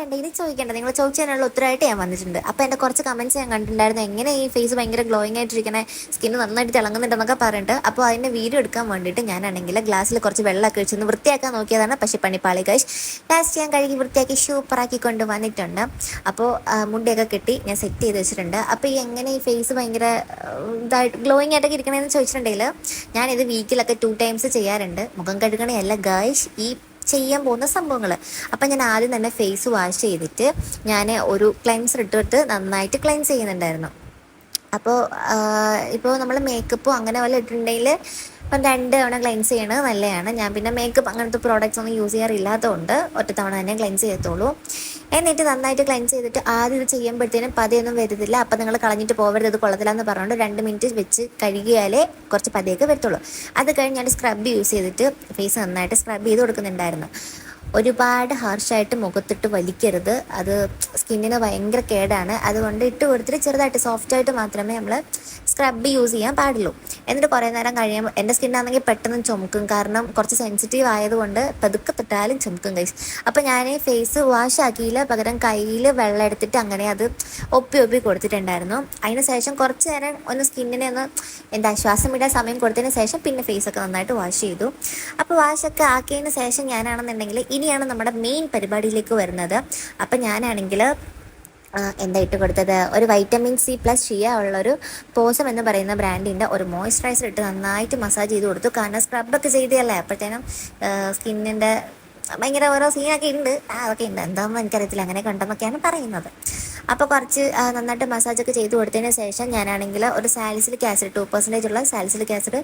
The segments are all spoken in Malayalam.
ഉണ്ടെങ്കിൽ ചോദിക്കേണ്ട, നിങ്ങൾ ചോദിച്ചതിനുള്ള ഉത്തരമായിട്ട് ഞാൻ വന്നിട്ടുണ്ട്. അപ്പോൾ എൻ്റെ കുറച്ച് കമൻറ്റ്സ് ഞാൻ കണ്ടിട്ടുണ്ടായിരുന്നു, എങ്ങനെ ഈ ഫേസ് ഭയങ്കര ഗ്ലോയിങ് ആയിട്ടിരിക്കണേ, സ്കിന്ന് നന്നായിട്ട് തിളങ്ങുന്നുണ്ടെന്നൊക്കെ പറഞ്ഞിട്ട്. അപ്പോൾ അതിൻ്റെ വീഡിയോ എടുക്കാൻ വേണ്ടിയിട്ട് ഞാനാണെങ്കിൽ ഗ്ലാസ്സിൽ കുറച്ച് വെള്ളമൊക്കെ ഒഴിച്ചൊന്ന് വൃത്തിയാക്കാൻ നോക്കിയതാണ്. പക്ഷേ പണിപ്പാളി ഗൈസ്. ലാസ്റ്റ് ഞാൻ കഴുകി വൃത്തിയാക്കി സൂപ്പറാക്കി കൊണ്ട് വന്നിട്ടുണ്ട്. അപ്പോൾ മുടിയൊക്കെ കെട്ടി ഞാൻ സെറ്റ് ചെയ്ത് വെച്ചിട്ടുണ്ട്. അപ്പോൾ ഈ എങ്ങനെ ഈ ഫേസ് ഭയങ്കര ഇതായിട്ട് ഗ്ലോയിങ് ആയിട്ടൊക്കെ ഇരിക്കണമെന്ന് ചോദിച്ചിട്ടുണ്ടെങ്കിൽ ഞാനിത് വീക്കിലൊക്കെ 2 times ചെയ്യാറുണ്ട്. മുഖം കഴുകണേ അല്ല ഗൈസ്, ഈ ചെയ്യാൻ പോകുന്ന സംഭവങ്ങൾ. അപ്പം ഞാൻ ആദ്യം തന്നെ ഫേസ് വാഷ് ചെയ്തിട്ട് ഞാൻ ഒരു ക്ലെൻസർ ഇട്ടിട്ട് നന്നായിട്ട് ക്ലെൻസ് ചെയ്യുന്നുണ്ടായിരുന്നു. അപ്പോൾ ഇപ്പോൾ നമ്മൾ മേക്കപ്പോ അങ്ങനെ വല്ല ഇട്ടിട്ടുണ്ടെങ്കിൽ ഇപ്പം 2 തവണ ക്ലെൻസ് ചെയ്യണത് നല്ലതാണ്. ഞാൻ പിന്നെ മേക്കപ്പ് അങ്ങനത്തെ പ്രോഡക്റ്റ്സ് ഒന്നും യൂസ് ചെയ്യാറില്ലാത്തതുകൊണ്ട് ഒറ്റ തവണ തന്നെ ക്ലെൻസ് ചെയ്യത്തുള്ളൂ. എന്നിട്ട് നന്നായിട്ട് ക്ലെൻസ് ചെയ്തിട്ട് ആദ്യം ഇത് ചെയ്യുമ്പോഴത്തേനും പതയൊന്നും വരുന്നില്ല. അപ്പം നിങ്ങൾ കളഞ്ഞിട്ട് പോകരുത്, ഇത് കൊള്ളത്തില്ല എന്ന് പറഞ്ഞുകൊണ്ട് 2 മിനിറ്റ് വെച്ച് കഴുകിയാലേ കുറച്ച് പതയൊക്കെ വരത്തുള്ളൂ. അത് കഴിഞ്ഞ് ഞാൻ സ്ക്രബ് യൂസ് ചെയ്തിട്ട് ഫേസ് നന്നായിട്ട് സ്ക്രബ് ചെയ്ത് കൊടുക്കുന്നുണ്ടായിരുന്നു. ഒരുപാട് ഹാർഷായിട്ട് മുഖത്തിട്ട് വലിക്കരുത്, അത് സ്കിന്നിന് ഭയങ്കര കേടാണ്. അതുകൊണ്ട് ഇട്ട് കൊടുത്തിട്ട് ചെറുതായിട്ട് സോഫ്റ്റായിട്ട് മാത്രമേ നമ്മൾ സ്ക്രബ് യൂസ് ചെയ്യാൻ പാടുള്ളൂ. എന്നിട്ട് കുറേ നേരം കഴിയുമ്പോൾ എൻ്റെ സ്കിന്നാണെങ്കിൽ പെട്ടെന്ന് ചുമക്കും, കാരണം കുറച്ച് സെൻസിറ്റീവ് ആയതുകൊണ്ട് പതുക്കെ തൊട്ടാലും ചുമക്കും ഗൈസ്. അപ്പോൾ ഞാൻ ഫേസ് വാഷ് ആക്കിയില്ല, പകരം കയ്യിൽ വെള്ളം എടുത്തിട്ട് അങ്ങനെ അത് ഒപ്പി കൊടുത്തിട്ടുണ്ടായിരുന്നു. അതിന് ശേഷം കുറച്ച് നേരം ഒന്ന് സ്കിന്നിനെ ഒന്ന് എന്താ ശ്വാസം വിടാൻ സമയം കൊടുത്തതിന് ശേഷം പിന്നെ ഫേസൊക്കെ നന്നായിട്ട് വാഷ് ചെയ്തു. അപ്പോൾ വാഷൊക്കെ ആക്കിയതിന് ശേഷം ഞാനാണെന്നുണ്ടെങ്കിൽ ഇനിയാണ് നമ്മുടെ മെയിൻ പരിപാടിയിലേക്ക് വരുന്നത്. അപ്പം ഞാനാണെങ്കിൽ എന്താ ഇട്ട് കൊടുത്തത്, ഒരു വൈറ്റമിൻ സി പ്ലസ് ഷിയ ഉള്ളൊരു പോസം എന്ന് പറയുന്ന ബ്രാൻഡിൻ്റെ ഒരു മോയ്സ്ചറൈസർ ഇട്ട് നന്നായിട്ട് മസാജ് ചെയ്ത് കൊടുത്തു. കാരണം സ്ക്രബൊക്കെ ചെയ്തതല്ലേ, അപ്പോഴത്തേനും സ്കിന്നിൻ്റെ ഭയങ്കര ഓരോ സീനൊക്കെ ഉണ്ട്. അതൊക്കെ ഉണ്ട്, എന്താണെന്ന് എനിക്കറിയത്തില്ല, അങ്ങനെ കണ്ടെന്നൊക്കെയാണ് പറയുന്നത്. അപ്പോൾ കുറച്ച് നന്നായിട്ട് മസാജൊക്കെ ചെയ്ത് കൊടുത്തതിന് ശേഷം ഞാനാണെങ്കിൽ ഒരു സാലിസിലിക് ആസിഡ് 2% ഉള്ള സാലിസിലിക് ആസിഡ്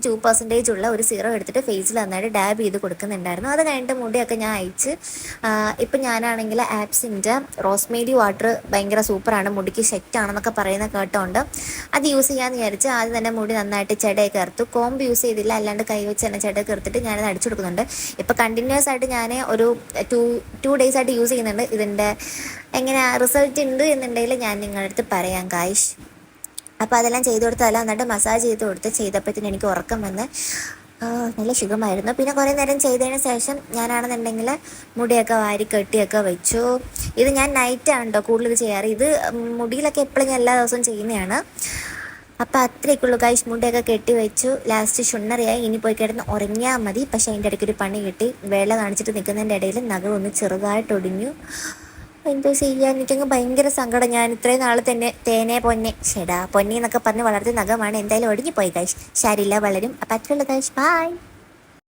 2% ഉള്ള ഒരു സീറം എടുത്തിട്ട് ഫേസിൽ നന്നായിട്ട് ഡാബ് ചെയ്ത് കൊടുക്കുന്നുണ്ടായിരുന്നു. അത് കഴിഞ്ഞിട്ട് മുടിയൊക്കെ ഞാൻ അയച്ച് ഇപ്പം ഞാനാണെങ്കിൽ ആപ്സിൻ്റെ റോസ്മേരി വാട്ടർ ഭയങ്കര സൂപ്പറാണ്, മുടിക്ക് സെറ്റാണെന്നൊക്കെ പറയുന്ന കേട്ടോണ്ട് അത് യൂസ് ചെയ്യാമെന്ന് വിചാരിച്ച് ആദ്യം തന്നെ മുടി നന്നായിട്ട് ചെടയൊക്കെ ഇറുത്തു. കോമ്പ് യൂസ് ചെയ്തില്ല, അല്ലാണ്ട് കൈ വെച്ച് തന്നെ ചെടയൊക്കെ ഇറുത്തിട്ട് ഞാനത് അടിച്ചു കൊടുക്കുന്നുണ്ട്. ഇപ്പോൾ കണ്ടിന്യൂസ് ആയിട്ട് ഞാൻ ഒരു 2 days ആയിട്ട് യൂസ് ചെയ്യുന്നുണ്ട്. ഇതിൻ്റെ എങ്ങനെ റിസൾട്ട് ഉണ്ട് എന്നുണ്ടെങ്കിൽ ഞാൻ നിങ്ങളുടെ അടുത്ത് പറയാം ഗായ്സ്. അപ്പോൾ അതെല്ലാം ചെയ്ത് കൊടുത്തതെല്ലാം എന്നിട്ട് മസാജ് ചെയ്തപ്പോഴത്തേനും എനിക്ക് ഉറക്കം വന്ന് നല്ല സുഖമായിരുന്നു. പിന്നെ കുറേ നേരം ചെയ്തതിന് ശേഷം ഞാനാണെന്നുണ്ടെങ്കിൽ മുടിയൊക്കെ വാരി കെട്ടിയൊക്കെ വെച്ചു. ഇത് ഞാൻ നൈറ്റാണ് കേട്ടോ കൂടുതൽ ചെയ്യാറ്. ഇത് മുടിയിലൊക്കെ എപ്പോഴും ഞാൻ എല്ലാ ദിവസവും ചെയ്യുന്നതാണ്. അപ്പോൾ അത്രയൊക്കെയുള്ളൂ ഗൈസ്. മുടിയൊക്കെ കെട്ടി വെച്ചു. ലാസ്റ്റ് ഷുണ്ണറിയായി, ഇനി പോയി കിടന്ന് ഉറങ്ങിയാൽ മതി. പക്ഷേ അതിൻ്റെ ഇടയ്ക്കൊരു പണി കിട്ടി. വേല കാണിച്ചിട്ട് നിൽക്കുന്നതിൻ്റെ ഇടയിൽ നഖം ഒന്ന് ചെറുതായിട്ട് ഒടിഞ്ഞു. എന്തോ ചെയ്യാൻ, എനിക്കങ്ങ് ഭയങ്കര സങ്കടം. ഞാൻ ഇത്രയും നാൾ തന്നെ തേനെ പൊന്നെ പൊന്നി എന്നൊക്കെ പറഞ്ഞ് വളർത്തിയ നഖമാണ് എന്തായാലും ഒടിഞ്ഞു പോയി ഗൈസ്. ശരിയില്ല വളരും. അപ്പം അത്രയുള്ളൂ ഗൈസ്, ബൈ.